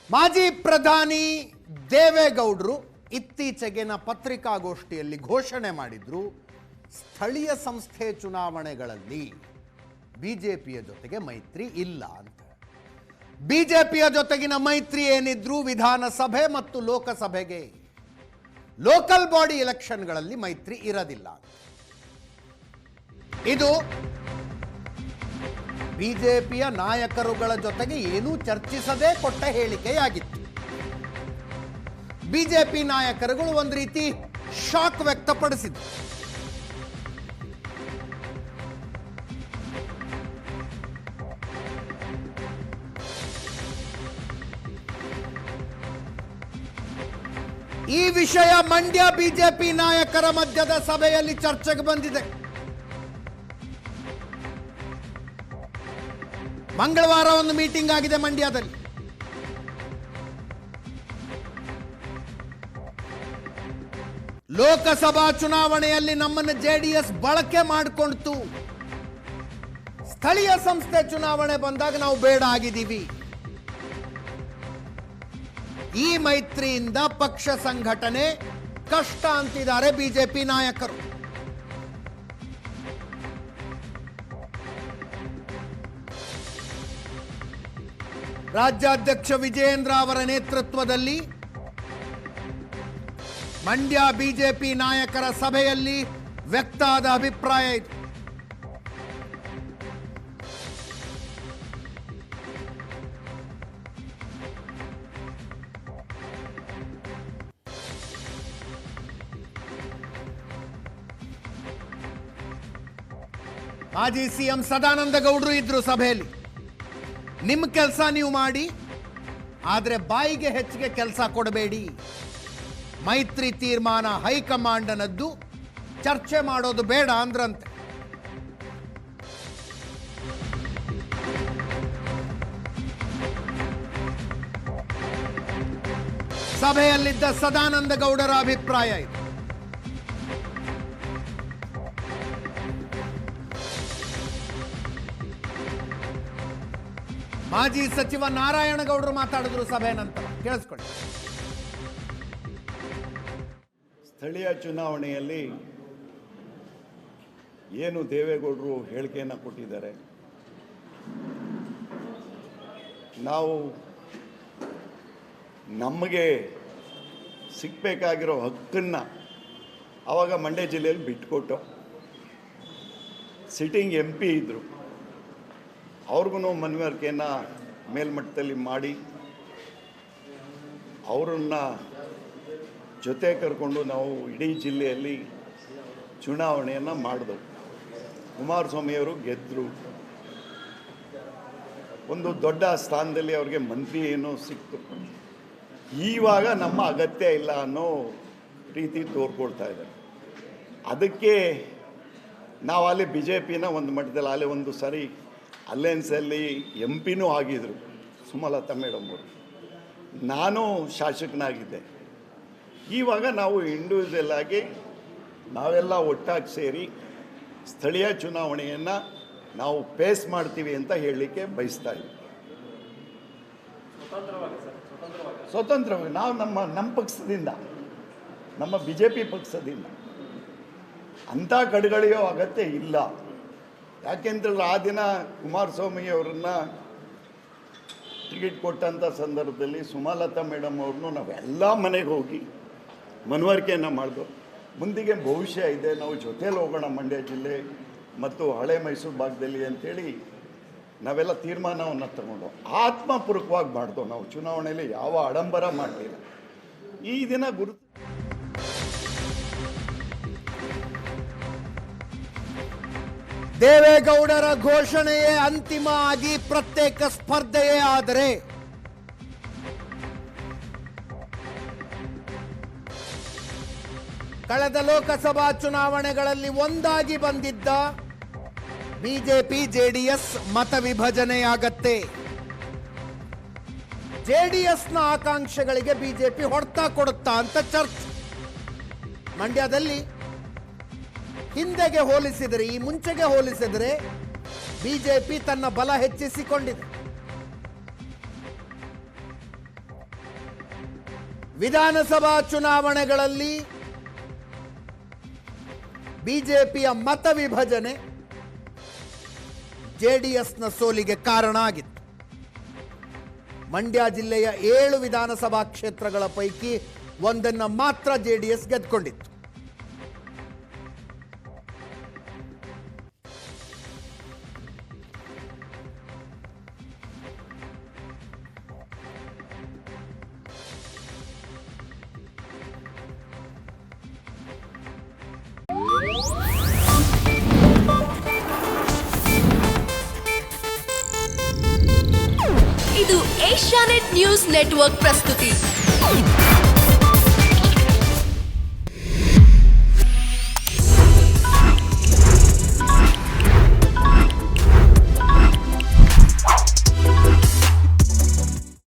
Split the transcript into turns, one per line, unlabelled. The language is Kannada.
ಮಾಜಿ ಪ್ರಧಾನಿ ದೇವೇಗೌಡರು ಇತ್ತೀಚೆಗಿನ ಪತ್ರಿಕಾಗೋಷ್ಠಿಯಲ್ಲಿ ಘೋಷಣೆ ಮಾಡಿದ್ರು, ಸ್ಥಳೀಯ ಸಂಸ್ಥೆ ಚುನಾವಣೆಗಳಲ್ಲಿ ಬಿಜೆಪಿಯ ಜೊತೆಗೆ ಮೈತ್ರಿ ಇಲ್ಲ ಅಂತ. ಬಿಜೆಪಿಯ ಜೊತೆಗಿನ ಮೈತ್ರಿ ಏನಿದ್ರು ವಿಧಾನಸಭೆ ಮತ್ತು ಲೋಕಸಭೆಗೆ, ಲೋಕಲ್ ಬಾಡಿ ಎಲೆಕ್ಷನ್ಗಳಲ್ಲಿ ಮೈತ್ರಿ ಇರೋದಿಲ್ಲ. ಇದು ಬಿಜೆಪಿಯ ನಾಯಕರುಗಳ ಜೊತೆಗೆ ಏನೂ ಚರ್ಚಿಸದೆ ಕೊಟ್ಟ ಹೇಳಿಕೆಯಾಗಿತ್ತು. ಬಿಜೆಪಿ ನಾಯಕರುಗಳು ಒಂದು ರೀತಿ ಶಾಕ್ ವ್ಯಕ್ತಪಡಿಸಿದ್ರು. ಈ ವಿಷಯ ಮಂಡ್ಯ ಬಿಜೆಪಿ ನಾಯಕರ ಮಧ್ಯದ ಸಭೆಯಲ್ಲಿ ಚರ್ಚೆಗೆ ಬಂದಿದೆ. ಮಂಗಳವಾರ ಒಂದು ಮೀಟಿಂಗ್ ಆಗಿದೆ ಮಂಡ್ಯದಲ್ಲಿ. ಲೋಕಸಭಾ ಚುನಾವಣೆಯಲ್ಲಿ ನಮ್ಮನ್ನು ಜೆಡಿಎಸ್ ಬಳಕೆ ಮಾಡಿಕೊಂಡಿತು, ಸ್ಥಳೀಯ ಸಂಸ್ಥೆ ಚುನಾವಣೆ ಬಂದಾಗ ನಾವು ಬೇಡ ಆಗಿದ್ದೀವಿ. ಈ ಮೈತ್ರಿಯಿಂದ ಪಕ್ಷ ಸಂಘಟನೆ ಕಷ್ಟ ಅಂತಿದ್ದಾರೆ ಬಿಜೆಪಿ ನಾಯಕರು. ರಾಜ್ಯಾಧ್ಯಕ್ಷ ವಿಜಯೇಂದ್ರ ಅವರ ನೇತೃತ್ವದಲ್ಲಿ ಮಂಡ್ಯ ಬಿಜೆಪಿ ನಾಯಕರ ಸಭೆಯಲ್ಲಿ ವ್ಯಕ್ತ ಆದ ಅಭಿಪ್ರಾಯ ಇದು. ಮಾಜಿ ಸಿಎಂ ಸದಾನಂದ ಗೌಡರು ಇದ್ರು ಸಭೆಯಲ್ಲಿ. ನಿಮ್ಮ ಕೆಲಸ ನೀವು ಮಾಡಿ, ಆದರೆ ಬಾಯಿಗೆ ಹೆಚ್ಚಿಗೆ ಕೆಲಸ ಕೊಡಬೇಡಿ. ಮೈತ್ರಿ ತೀರ್ಮಾನ ಹೈಕಮಾಂಡ್ನದ್ದು, ಚರ್ಚೆ ಮಾಡೋದು ಬೇಡ ಅಂದ್ರಂತೆ. ಸಭೆಯಲ್ಲಿದ್ದ ಸದಾನಂದ ಗೌಡರ ಅಭಿಪ್ರಾಯ ಇದು. ಮಾಜಿ ಸಚಿವ ನಾರಾಯಣಗೌಡರು ಮಾತಾಡಿದ್ರು ಸಭೆ ನಂತರ, ಕೇಳಿಸ್ಕೊಳ್ಳಿ.
ಸ್ಥಳೀಯ ಚುನಾವಣೆಯಲ್ಲಿ ಏನು ದೇವೇಗೌಡರು ಹೇಳಿಕೆಯನ್ನು ಕೊಟ್ಟಿದ್ದಾರೆ, ನಾವು ನಮಗೆ ಸಿಗಬೇಕಾಗಿರೋ ಹಕ್ಕನ್ನು ಆವಾಗ ಮಂಡ್ಯ ಜಿಲ್ಲೆಯಲ್ಲಿ ಬಿಟ್ಟುಕೊಟ್ಟು, ಸಿಟ್ಟಿಂಗ್ MP ಇದ್ದರು, ಅವ್ರಿಗೂ ಮನವರಿಕೆಯನ್ನು ಮೇಲ್ಮಟ್ಟದಲ್ಲಿ ಮಾಡಿ ಅವರನ್ನು ಜೊತೆ ಕರ್ಕೊಂಡು ನಾವು ಇಡೀ ಜಿಲ್ಲೆಯಲ್ಲಿ ಚುನಾವಣೆಯನ್ನು ಮಾಡಿದೆವು. ಕುಮಾರಸ್ವಾಮಿಯವರು ಗೆದ್ದರು. ಒಂದು ದೊಡ್ಡ ಸ್ಥಾನದಲ್ಲಿ ಅವ್ರಿಗೆ ಮಂತ್ರಿ ಏನೋ ಸಿಕ್ತು. ಈವಾಗ ನಮ್ಮ ಅಗತ್ಯ ಇಲ್ಲ ಅನ್ನೋ ರೀತಿ ತೋರ್ಕೊಳ್ತಾ ಇದ್ದಾರೆ. ಅದಕ್ಕೆ ನಾವು ಅಲ್ಲಿ BJPನ ಒಂದು ಮಟ್ಟದಲ್ಲಿ ಅಲ್ಲಿ ಒಂದು ಸರಿ ಅಲಯನ್ಸಲ್ಲಿ MP ಆಗಿದ್ದರು ಸುಮಲತಾ ಮೇಡಮ್ ಅವರು. ನಾನು ಶಾಸಕನಾಗಿದ್ದೆ. ಇವಾಗ ನಾವು ಇಂಡಿವಿಜುವಲ್ ಆಗಿ ನಾವೆಲ್ಲ ಒಟ್ಟಾಗಿ ಸೇರಿ ಸ್ಥಳೀಯ ಚುನಾವಣೆಯನ್ನು ನಾವು ಫೇಸ್ ಮಾಡ್ತೀವಿ ಅಂತ ಹೇಳಲಿಕ್ಕೆ ಬಯಸ್ತಾ ಇದ್ದೀವಿ. ಸ್ವತಂತ್ರವಾಗಿ ನಾವು ನಮ್ಮ ಪಕ್ಷದಿಂದ, ನಮ್ಮ BJP ಪಕ್ಷದಿಂದ ಅಂಥ ಕಡೆಗಳೆಯೋ ಅಗತ್ಯ ಇಲ್ಲ. ಯಾಕೆಂತೇಳಿದ್ರೆ ಆ ದಿನ ಕುಮಾರಸ್ವಾಮಿ ಅವರನ್ನ ಟಿಕೆಟ್ ಕೊಟ್ಟಂಥ ಸಂದರ್ಭದಲ್ಲಿ ಸುಮಲತಾ ಮೇಡಮ್ ಅವ್ರನ್ನೂ ನಾವೆಲ್ಲ ಮನೆಗೆ ಹೋಗಿ ಮನವರಿಕೆಯನ್ನು ಮಾಡಿದೆವು. ಮುಂದಿಗೆ ಭವಿಷ್ಯ ಇದೆ, ನಾವು ಜೊತೇಲಿ ಹೋಗೋಣ ಮಂಡ್ಯ ಜಿಲ್ಲೆ ಮತ್ತು ಹಳೆ ಮೈಸೂರು ಭಾಗದಲ್ಲಿ ಅಂಥೇಳಿ ನಾವೆಲ್ಲ ತೀರ್ಮಾನವನ್ನು ತಗೊಂಡು ಆತ್ಮಪೂರ್ವಕವಾಗಿ ಮಾಡಿದೆವು. ನಾವು ಚುನಾವಣೆಯಲ್ಲಿ ಯಾವ ಆಡಂಬರ ಮಾಡಲಿಲ್ಲ. ಈ ದಿನ ಗುರುತು
ದೇವೇಗೌಡರ ಘೋಷಣೆಯೇ ಅಂತಿಮ ಆಗಿ ಪ್ರತ್ಯೇಕ ಸ್ಪರ್ಧೆಯೇ ಆದರೆ ಕಳೆದ ಲೋಕಸಭಾ ಚುನಾವಣೆಗಳಲ್ಲಿ ಒಂದಾಗಿ ಬಂದಿದ್ದ ಬಿಜೆಪಿ ಜೆಡಿಎಸ್ ಮತ ವಿಭಜನೆಯಾಗತ್ತೆ. ಜೆಡಿಎಸ್ನ ಆಕಾಂಕ್ಷೆಗಳಿಗೆ ಬಿಜೆಪಿ ಹೊಡೆತ ಕೊಡುತ್ತಾ ಅಂತ ಚರ್ಚೆ. ಮಂಡ್ಯದಲ್ಲಿ ಹಿಂದೆಗೆ ಹೋಲಿಸಿದರೆ, ಈ ಮುಂಚೆಗೆ ಹೋಲಿಸಿದರೆ ಬಿಜೆಪಿ ತನ್ನ ಬಲ ಹೆಚ್ಚಿಸಿಕೊಂಡಿದೆ. ವಿಧಾನಸಭಾ ಚುನಾವಣೆಗಳಲ್ಲಿ ಬಿಜೆಪಿಯ ಮತ ವಿಭಜನೆ ಜೆಡಿಎಸ್ನ ಸೋಲಿಗೆ ಕಾರಣ ಆಗಿತ್ತು. ಮಂಡ್ಯ ಜಿಲ್ಲೆಯ 7 ವಿಧಾನಸಭಾ ಕ್ಷೇತ್ರಗಳ ಪೈಕಿ ಒಂದನ್ನು ಮಾತ್ರ ಜೆಡಿಎಸ್ ಗೆದ್ದುಕೊಂಡಿತ್ತು.
ಇದು ಏಷ್ಯಾನೆಟ್ ನ್ಯೂಸ್ ನೆಟ್ವರ್ಕ್ ಪ್ರಸ್ತುತಿ.